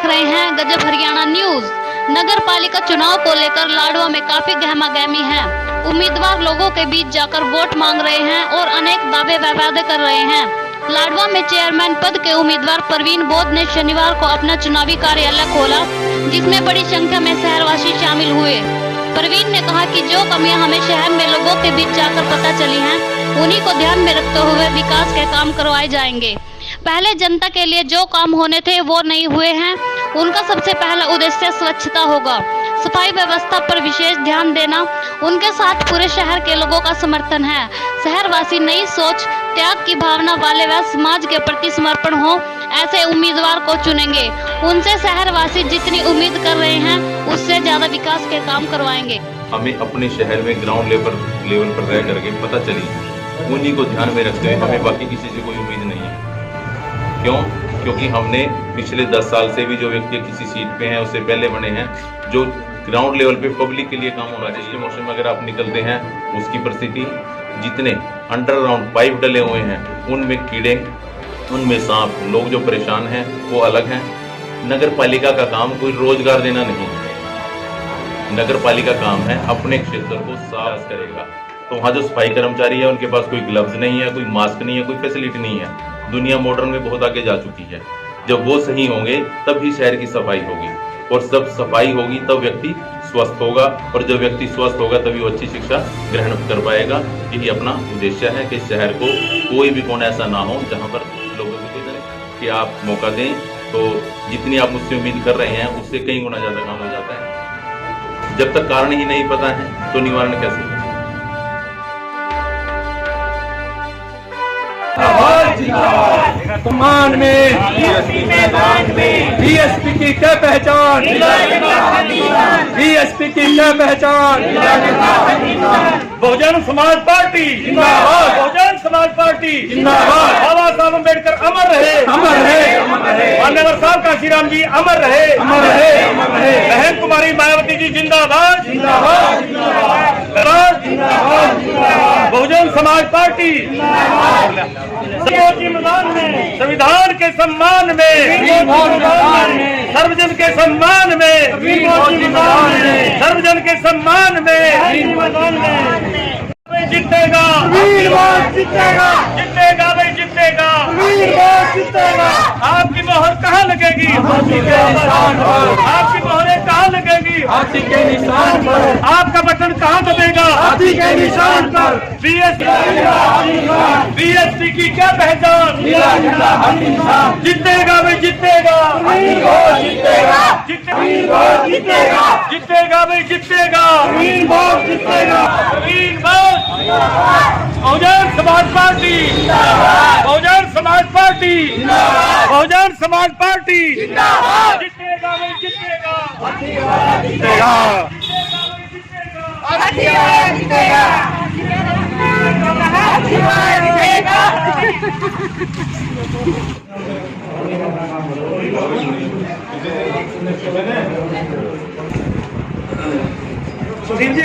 रहे हैं गजब हरियाणा न्यूज। नगर पालिका चुनाव को लेकर लाडवा में काफी गहमागहमी है। उम्मीदवार लोगों के बीच जाकर वोट मांग रहे हैं और अनेक दावे व वादे कर रहे हैं। लाडवा में चेयरमैन पद के उम्मीदवार प्रवीण बोध ने शनिवार को अपना चुनावी कार्यालय खोला, जिसमें बड़ी संख्या में शहरवासी शामिल हुए। प्रवीण ने कहा कि जो कमियां हमें शहर में लोगों के बीच जाकर पता चली हैं, उन्हीं को ध्यान में रखते हुए विकास के काम करवाए जाएंगे। पहले जनता के लिए जो काम होने थे वो नहीं हुए हैं। उनका सबसे पहला उद्देश्य स्वच्छता होगा। सफाई व्यवस्था पर विशेष ध्यान देना। उनके साथ पूरे शहर के लोगों का समर्थन है। शहरवासी नई सोच, त्याग की भावना वाले व समाज के प्रति समर्पण हो ऐसे उम्मीदवार को चुनेंगे। उनसे शहरवासी जितनी उम्मीद कर रहे हैं उससे ज्यादा विकास के काम करवाएंगे। हमें अपने शहर में ग्राउंड लेवल पर रह करके पता चली, उन्हीं को ध्यान में रखते हुए हमें बाकी किसी से कोई उम्मीद नहीं है। क्यों? क्योंकि हमने पिछले 10 साल से भी जो व्यक्ति किसी सीट पे हैं उससे पहले बने हैं, जो ग्राउंड लेवल पे पब्लिक के लिए काम होना चाहिए। इसके मौसम में अगर आप निकलते हैं उसकी परिस्थिति, जितने अंडरग्राउंड पाइप डले हुए हैं उनमें कीड़े, उनमें सांप, लोग जो परेशान हैं वो अलग हैं। नगर पालिका का काम कोई रोजगार देना नहीं है। नगर पालिका काम है अपने क्षेत्र को साफ करेगा। तो वहाँ जो सफाई कर्मचारी है उनके पास कोई ग्लव्स नहीं है, कोई मास्क नहीं है, कोई फैसिलिटी नहीं है। दुनिया मॉडर्न में बहुत आगे जा चुकी है। जब वो सही होंगे तब ही शहर की सफाई होगी, और जब सफाई होगी तब व्यक्ति स्वस्थ होगा, और जब व्यक्ति स्वस्थ होगा तभी वो अच्छी शिक्षा ग्रहण कर पाएगा। यही अपना उद्देश्य है कि शहर को कोई भी कोना ऐसा ना हो जहाँ पर लोगों को कि आप मौका दें तो जितनी आप मुझसे उम्मीद कर रहे हैं उससे कई गुना ज्यादा काम हो जाता है। जब तक कारण ही नहीं पता है तो निवारण कैसे होगा? सम्मान में बीएसपी की क्या पहचान, बीएसपी की क्या पहचान। बहुजन समाज पार्टी जिंदाबाद, बहुजन समाज पार्टी जिंदाबाद। बाबा साहब अम्बेडकर अमर रहे, अमर रहे, अमर रहे। मान्यवर साहब काशीराम जी अमर रहे, अमर रहे, अमर रहे। बहन कुमारी मायावती जी जिंदाबाद, जिंदाबाद, जिंदाबाद, जिंदाबाद। बहुजन समाज पार्टी मैदान में, संविधान के सम्मान में, सर्वजन के सम्मान में, सर्वजन के सम्मान में जीतेगा, जीतेगा, जीतेगा भाई जीतेगा, जीतेगा। आपकी मोहर कहाँ लगेगी? हाथी के निशान पर। आपकी मोहरें कहाँ लगेगी? हाथी के निशान पर। आपका बटन कहाँ दबेगा? हाथी के निशान पर। बीएसपी की क्या पहचान? जीतेगा भाई जीतेगा, जीतेगा, जीतेगा, जीतेगा भाई जीतेगा, जीतेगा। Bahujan Samaj party, Bahujan Samaj party, Bahujan Samaj party जीतेगा भाई जीतेगा, जीतेगा, जीतेगा। सुशील जी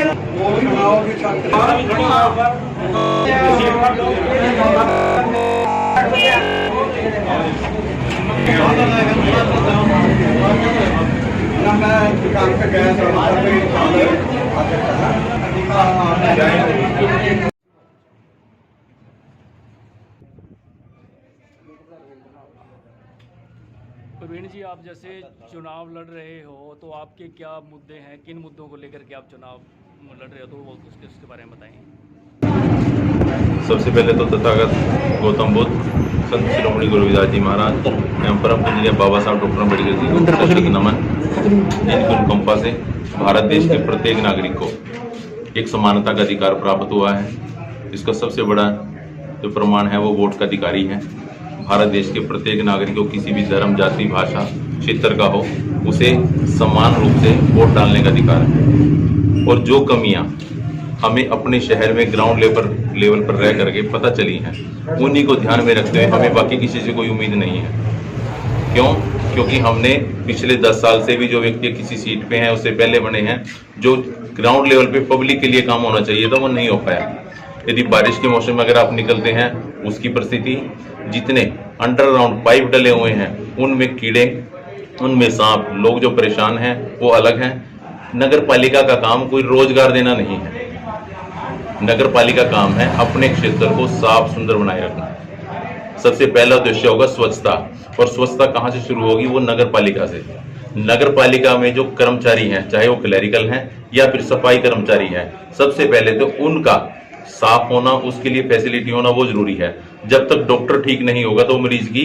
प्रवीण जी, आप जैसे चुनाव लड़ रहे हो तो आपके क्या मुद्दे हैं, किन मुद्दों को लेकर के आप चुनाव लड़ रहे हो, तो वो उसके बारे में बताएं। सबसे पहले तो तथागत गौतम बुद्ध, संत शिरोमणि गुरु रविदास जी महाराज एवं परम पूज्य बाबा साहब डॉक्टर अम्बेडकर जी को सशक्त नमन, जिनकी अनुकंपा से भारत देश के प्रत्येक नागरिक को एक समानता का अधिकार प्राप्त हुआ है। इसका सबसे बड़ा जो प्रमाण है वो वोट का अधिकारी है। भारत देश के प्रत्येक नागरिक को किसी भी धर्म, जाति, भाषा, क्षेत्र का हो, उसे समान रूप से वोट डालने का अधिकार है। और जो कमियां हमें अपने शहर में ग्राउंड लेवल पर रह करके पता चली हैं, उन्हीं को ध्यान में रखते हुए हमें बाकी किसी से कोई उम्मीद नहीं है। क्यों? क्योंकि हमने पिछले 10 साल से भी जो व्यक्ति किसी सीट पे हैं उससे पहले बने हैं, जो ग्राउंड लेवल पे पब्लिक के लिए काम होना चाहिए था वो नहीं हो पाया। यदि बारिश के मौसम में अगर आप निकलते हैं उसकी परिस्थिति, जितने अंडरग्राउंड पाइप डले हुए हैं उनमें कीड़े, उनमें सांप, लोग जो परेशान हैं वो अलग हैं। नगर पालिका का काम कोई रोजगार देना नहीं है। नगर पालिका काम है अपने क्षेत्र को साफ सुंदर बनाए रखना। सबसे पहला उद्देश्य होगा स्वच्छता, और स्वच्छता कहाँ से शुरू होगी? वो नगर पालिका से। नगर पालिका में जो कर्मचारी हैं, चाहे वो क्लैरिकल हैं या फिर सफाई कर्मचारी हैं, सबसे पहले तो उनका साफ होना, उसके लिए फैसिलिटी होना वो जरूरी है। जब तक डॉक्टर ठीक नहीं होगा तो मरीज की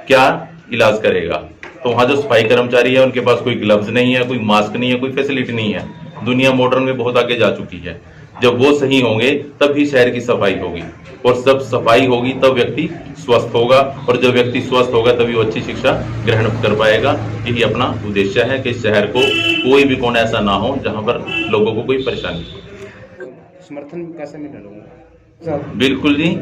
क्या इलाज करेगा? तो वहाँ जो सफाई कर्मचारी है उनके पास कोई ग्लव्स नहीं है, कोई मास्क नहीं है, कोई फैसिलिटी नहीं है। दुनिया मॉडर्न में बहुत आगे जा चुकी है। जब वो सही होंगे तब ही शहर की सफाई होगी, और जब सफाई होगी तब व्यक्ति स्वस्थ होगा, और जब व्यक्ति स्वस्थ होगा तभी वो अच्छी शिक्षा ग्रहण कर पाएगा। यही अपना उद्देश्य है कि शहर को कोई भी कोना ऐसा ना हो जहाँ पर लोगों को कोई परेशानी हो। समर्थन कैसे मिला लोगों को? बिल्कुल जी,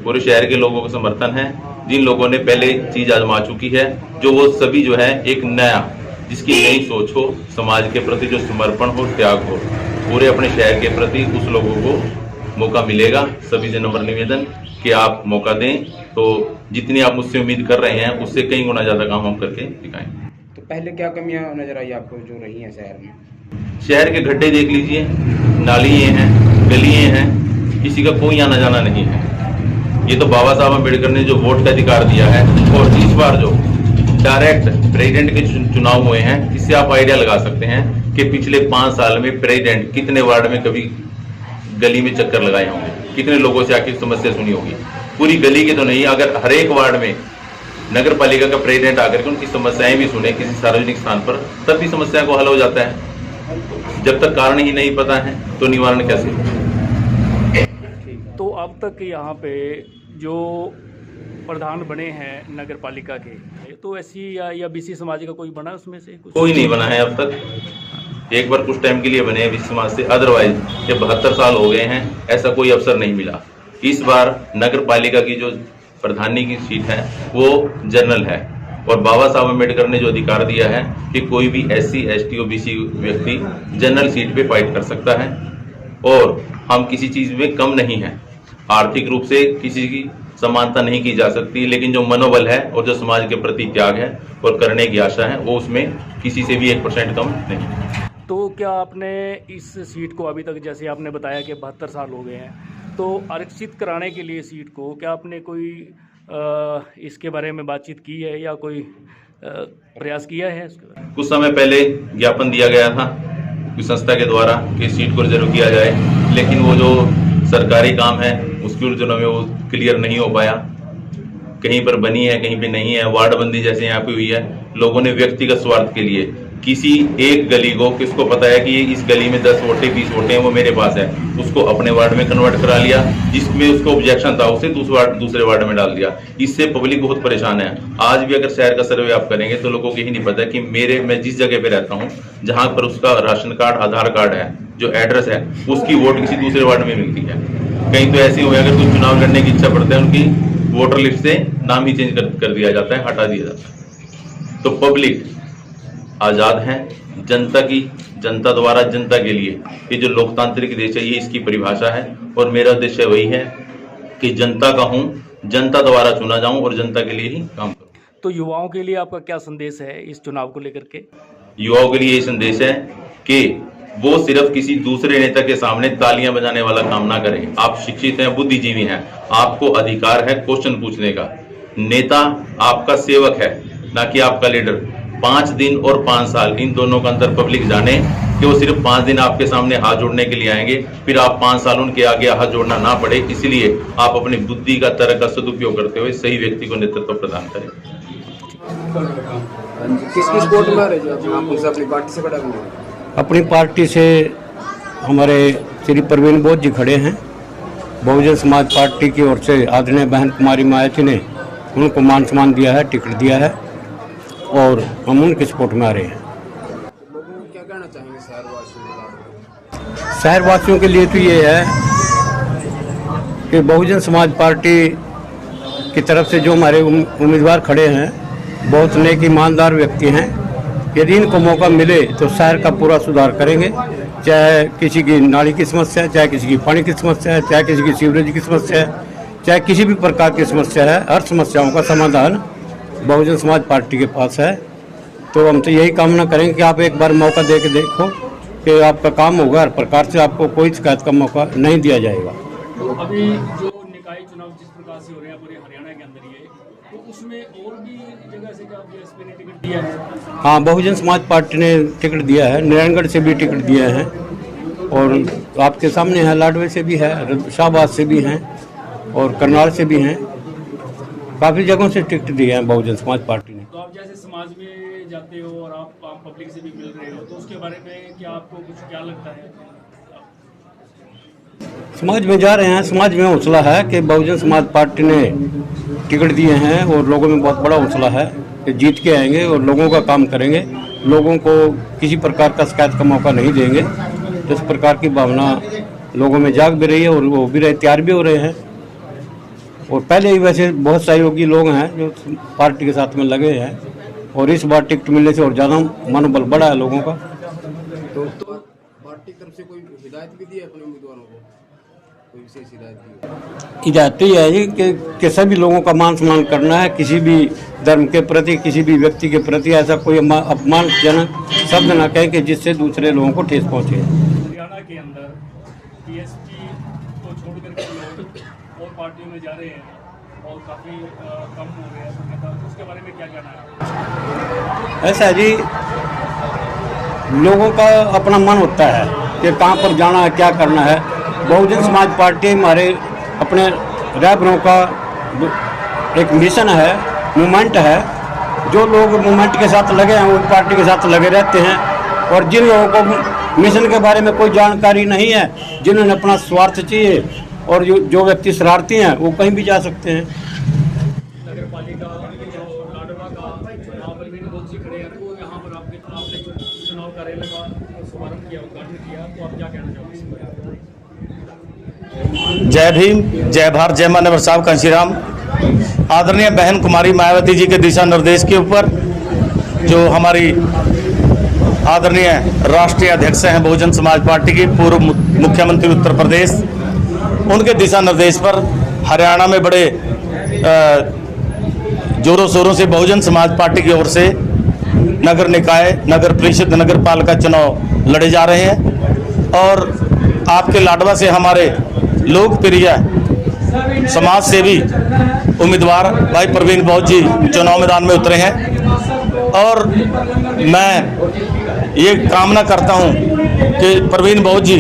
पूरे शहर के लोगों का समर्थन है। जिन लोगों ने पहले चीज आजमा चुकी है, जो वो सभी जो है एक नया, जिसकी नई सोच हो, समाज के प्रति जो समर्पण हो, त्याग हो, पूरे अपने शहर के प्रति, उस लोगों को मौका मिलेगा। सभी से नम्र निवेदन कि आप मौका दें, तो जितनी आप मुझसे उम्मीद कर रहे हैं उससे कई गुना ज्यादा काम हम करके दिखाएंगे। तो पहले क्या कमियां नजर आई आपको जो रही हैं शहर में? शहर के गड्ढे देख लीजिए, नालियाँ हैं, गलियाँ हैं, किसी का कोई आना जाना नहीं है। ये तो बाबा साहब अम्बेडकर ने जो वोट का अधिकार दिया है, और इस बार जो डायरेक्ट प्रेसिडेंट के चुनाव हुए हैं, इससे आप आइडिया लगा सकते हैं कि पिछले 5 साल में प्रेसिडेंट कितने वार्ड में कभी गली में चक्कर लगाए होंगे, कितने लोगों से आखिर समस्या सुनी होगी। पूरी गली के तो नहीं, अगर हर एक वार्ड में नगर पालिका का प्रेसिडेंट आकर के उनकी समस्याएं भी सुने किसी सार्वजनिक स्थान पर, तब भी समस्या को हल हो जाता है। जब तक कारण ही नहीं पता है तो निवारण कैसे? तो अब तक यहाँ पे जो प्रधान बने हैं नगर पालिका के, तो ऐसी या बीसी समाज का कोई बना उसमें से? कोई नहीं बना है अब तक। एक बार कुछ टाइम के लिए बने बीसी समाज से, अदरवाइज ये 72 साल हो गए हैं, ऐसा कोई अवसर नहीं मिला। इस बार नगर पालिका की जो प्रधानी की सीट है वो जनरल है, और बाबा साहब अम्बेडकर ने जो अधिकार दिया है कि कोई भी SC, ST, OBC व्यक्ति जनरल सीट पे फाइट कर सकता है, और हम किसी चीज में कम नहीं है। आर्थिक रूप से किसी की समानता नहीं की जा सकती, लेकिन जो मनोबल है और जो समाज के प्रति त्याग है और करने की आशा है, वो उसमें किसी से भी 1% कम नहीं। तो क्या आपने इस सीट को अभी तक, जैसे आपने बताया कि 72 साल हो गए हैं, तो आरक्षित कराने के लिए सीट को क्या आपने कोई इसके बारे में बातचीत की है या कोई प्रयास किया है? कुछ समय पहले ज्ञापन दिया गया था किसी संस्था के द्वारा कि सीट को रिजर्व किया जाए, लेकिन वो जो सरकारी काम है उसकी उलझनों में वो क्लियर नहीं हो पाया। कहीं पर बनी है, कहीं पे नहीं है। वार्ड बंदी जैसे यहाँ पे हुई है, लोगों ने व्यक्तिगत स्वार्थ के लिए किसी एक गली को, किसको पता है कि इस गली में 10 वोटें 20 वोटें वो मेरे पास है, उसको अपने वार्ड में कन्वर्ट करा लिया। जिसमें उसको ऑब्जेक्शन था उसे दूसरे वार्ड में डाल दिया। इससे पब्लिक बहुत परेशान है। आज भी अगर शहर का सर्वे आप करेंगे तो लोगों को यही नहीं पता कि मैं जिस जगह पे रहता हूँ, जहाँ पर उसका राशन कार्ड, आधार कार्ड है, जो एड्रेस है, उसकी वोट किसी दूसरे वार्ड में मिलती है। कहीं तो ऐसी हुई, अगर कोई चुनाव लड़ने की इच्छा पड़ता है, उनकी वोटर लिस्ट से नाम ही चेंज कर दिया जाता है, हटा दिया जाता है। तो पब्लिक आजाद है, जनता द्वारा जनता के लिए। ये जो लोकतांत्रिक देश है, ये इसकी परिभाषा है, और मेरा उद्देश्य वही है कि जनता का हूँ, जनता द्वारा चुना जाऊं और जनता के लिए ही काम करूं। तो युवाओं के लिए आपका क्या संदेश है इस चुनाव को लेकर के? युवाओं के लिए ये संदेश है कि वो सिर्फ किसी दूसरे नेता के सामने तालियां बजाने वाला काम ना करें। आप शिक्षित हैं, बुद्धिजीवी हैं, आपको अधिकार है क्वेश्चन पूछने का। नेता आपका सेवक है, ना कि आपका लीडर। 5 दिन और 5 साल, इन दोनों का अंतर पब्लिक जाने कि वो सिर्फ 5 दिन आपके सामने हाथ जोड़ने के लिए आएंगे, फिर आप 5 साल उनके आगे हाथ जोड़ना ना पड़े। इसलिए आप अपनी बुद्धि का, तर्क का सदुपयोग करते हुए सही व्यक्ति को नेतृत्व प्रदान करें। किस वोट में रहे जो आप अपनी पार्टी से खड़ा हुए? अपनी पार्टी से हमारे श्री प्रवीण बोध जी खड़े हैं। बहुजन समाज पार्टी की ओर से आदरणीय बहन कुमारी मायावती ने उनको मान सम्मान दिया है, टिकट दिया है, और हम उनके सपोर्ट में आ रहे हैं। लोगों को क्या कहना चाहेंगे शहरवासियों? शहरवासियों के लिए तो ये है कि बहुजन समाज पार्टी की तरफ से जो हमारे उम्मीदवार खड़े हैं, बहुत नेक ईमानदार व्यक्ति हैं। यदि इनको मौका मिले तो शहर का पूरा सुधार करेंगे। चाहे किसी की नाली की समस्या है, चाहे किसी की पानी की समस्या है, चाहे किसी की सीवरेज की समस्या है, चाहे किसी भी प्रकार की समस्या है, हर समस्याओं का समाधान बहुजन समाज पार्टी के पास है। तो हम तो यही कामना करेंगे कि आप एक बार मौका दे के देखो कि आपका काम होगा। हर प्रकार से आपको कोई शिकायत का मौका नहीं दिया जाएगा। तो अभी जो निकाय चुनाव जिस प्रकार से हो रहे हैं पूरे हरियाणा के अंदर ये, तो उसमें और भी जगह से क्या बीएसपी ने टिकट दिया है? हाँ, बहुजन समाज पार्टी ने टिकट दिया है, नारायणगढ़ से भी टिकट दिए हैं और आपके सामने है, लाडवे से भी है, शाहबाद से भी हैं और करनाल से भी हैं। काफ़ी जगहों से टिकट दिए हैं बहुजन समाज पार्टी ने। तो आप जैसे समाज में जाते हो और आप आम पब्लिक से भी मिल रहे हो, तो उसके बारे में क्या आपको कुछ क्या लगता है? समाज में जा रहे हैं, समाज में हौसला है कि बहुजन समाज पार्टी ने टिकट दिए हैं और लोगों में बहुत बड़ा हौसला है कि जीत के आएंगे और लोगों का काम करेंगे, लोगों को किसी प्रकार का शिकायत का मौका नहीं देंगे। इस प्रकार की भावना लोगों में जाग भी रही है और वो भी रहे, तैयार भी हो रहे हैं। और पहले ही वैसे बहुत सहयोगी लोग हैं जो पार्टी के साथ में लगे हैं और इस बार टिकट मिलने से और ज़्यादा मनोबल बढ़ा है लोगों का। तो पार्टी तरफ से कोई हिदायत भी दी है अपने उम्मीदवारों को, कोई विशेष हिदायत दी? हिदायत ये है जी कि सभी लोगों का मान सम्मान करना है, किसी भी धर्म के प्रति, किसी भी व्यक्ति के प्रति ऐसा कोई अपमानजनक शब्द न कहें कि जिससे दूसरे लोगों को ठेस पहुँचे। हरियाणा के अंदर बीएसपी को छोड़ करके लोग और पार्टियों में जा रहे हैं और काफ़ी कम हो गया है, तो उसके बारे में क्या कहना है? ऐसा है जी, लोगों का अपना मन होता है कि कहाँ पर जाना है, क्या करना है। बहुजन समाज पार्टी हमारे अपने रहबरों का एक मिशन है, मूवमेंट है। जो लोग मूवमेंट के साथ लगे हैं वो पार्टी के साथ लगे रहते हैं और जिन लोगों को मिशन के बारे में कोई जानकारी नहीं है, जिन्होंने अपना स्वार्थ चाहिए और जो व्यक्ति शरारती हैं वो कहीं भी जा सकते हैं। नगर पालिका लाडवा का चुनाव परवीन बहुत सी खड़े हैं, तो यहाँ पर आपने चुनाव कार्यालय का शुभारंभ किया, उद्घाटन किया, तो आप क्या कहना चाहोगे? जय भीम, जय भारत, जय मानव साहब कांशीराम। आदरणीय बहन कुमारी मायावती जी के दिशा निर्देश के ऊपर जो हमारी आदरणीय राष्ट्रीय अध्यक्ष हैं बहुजन समाज पार्टी के पूर्व मुख्यमंत्री उत्तर प्रदेश, उनके दिशा निर्देश पर हरियाणा में बड़े जोरों शोरों से बहुजन समाज पार्टी की ओर से नगर निकाय, नगर परिषद, नगर पालिका चुनाव लड़े जा रहे हैं। और आपके लाडवा से हमारे लोकप्रिय समाज सेवी उम्मीदवार भाई प्रवीण बहुत जी चुनाव मैदान में उतरे हैं और मैं ये कामना करता हूं कि प्रवीण बहुत जी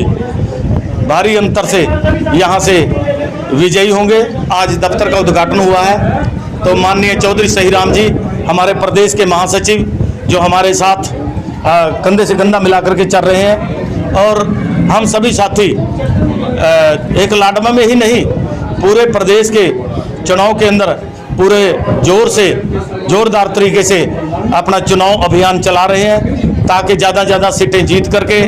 भारी अंतर से यहाँ से विजयी होंगे। आज दफ्तर का उद्घाटन हुआ है तो माननीय चौधरी सहीराम जी हमारे प्रदेश के महासचिव जो हमारे साथ कंधे से कंधा मिलाकर के चल रहे हैं और हम सभी साथी एक लाडवा में ही नहीं पूरे प्रदेश के चुनाव के अंदर पूरे जोरदार तरीके से अपना चुनाव अभियान चला रहे हैं ताकि ज़्यादा ज़्यादा सीटें जीत करके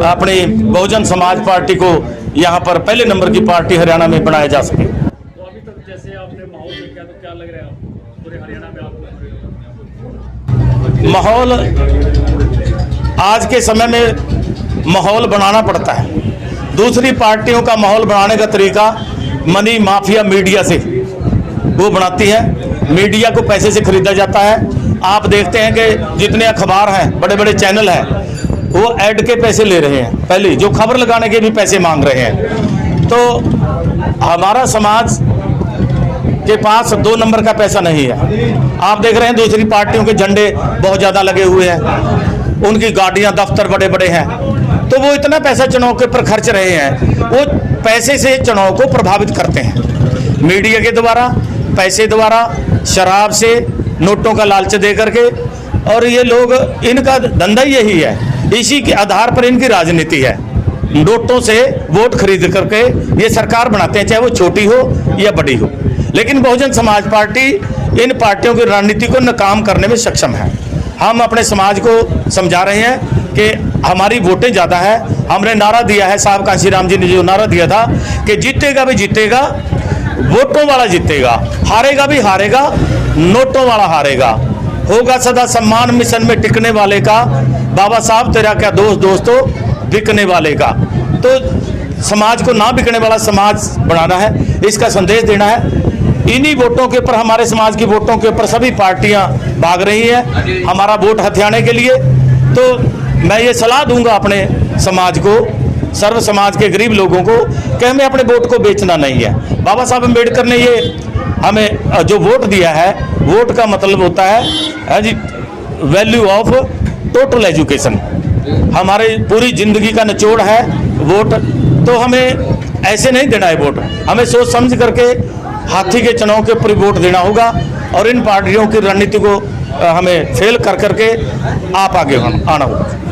अपनी बहुजन समाज पार्टी को यहाँ पर पहले नंबर की पार्टी हरियाणा में बनाया जा सके। तो अभी तक जैसे आपने माहौल देखा तो क्या लग रहा है आपको पूरे हरियाणा में? आपको माहौल आज के समय में माहौल बनाना पड़ता है। दूसरी पार्टियों का माहौल बनाने का तरीका मनी माफिया मीडिया से वो बनाती है, मीडिया को पैसे से खरीदा जाता है। आप देखते हैं कि जितने अखबार हैं, बड़े बड़े चैनल हैं, वो ऐड के पैसे ले रहे हैं, पहले जो खबर लगाने के भी पैसे मांग रहे हैं। तो हमारा समाज के पास 2 नंबर का पैसा नहीं है। आप देख रहे हैं दूसरी पार्टियों के झंडे बहुत ज़्यादा लगे हुए हैं, उनकी गाड़ियां, दफ्तर बड़े बड़े हैं, तो वो इतना पैसा चुनाव के पर खर्च रहे हैं, वो पैसे से चुनाव को प्रभावित करते हैं। मीडिया के द्वारा, पैसे द्वारा, शराब से, नोटों का लालच दे करके, और ये लोग, इनका धंधा यही है, इसी के आधार पर इनकी राजनीति है। नोटों से वोट खरीद करके ये सरकार बनाते हैं, चाहे वो छोटी हो या बड़ी हो। लेकिन बहुजन समाज पार्टी इन पार्टियों की रणनीति को नाकाम करने में सक्षम है। हम अपने समाज को समझा रहे हैं कि हमारी वोटें ज़्यादा है। हमने नारा दिया है, साहब कांशीराम जी ने जो नारा दिया था कि जीतेगा भी जीतेगा, वोटों वाला जीतेगा, हारेगा भी हारेगा, नोटों वाला हारेगा, होगा सदा सम्मान मिशन में टिकने वाले का, बाबा साहब तेरा क्या दोस्त दोस्तों बिकने वाले का। तो समाज को ना बिकने वाला समाज बनाना है, इसका संदेश देना है। इन्हीं वोटों के ऊपर, हमारे समाज की वोटों के ऊपर सभी पार्टियां भाग रही हैं हमारा वोट हथियाने के लिए। तो मैं ये सलाह दूंगा अपने समाज को, सर्व समाज के गरीब लोगों को, कि हमें अपने वोट को बेचना नहीं है। बाबा साहब अम्बेडकर ने ये हमें जो वोट दिया है, वोट का मतलब होता है जी वैल्यू ऑफ टोटल एजुकेशन। हमारी पूरी जिंदगी का निचोड़ है वोट। तो हमें ऐसे नहीं देना है वोट, हमें सोच समझ करके हाथी के चुनाव के ऊपर वोट देना होगा और इन पार्टियों की रणनीति को हमें फेल कर करके आप आगे आना होगा।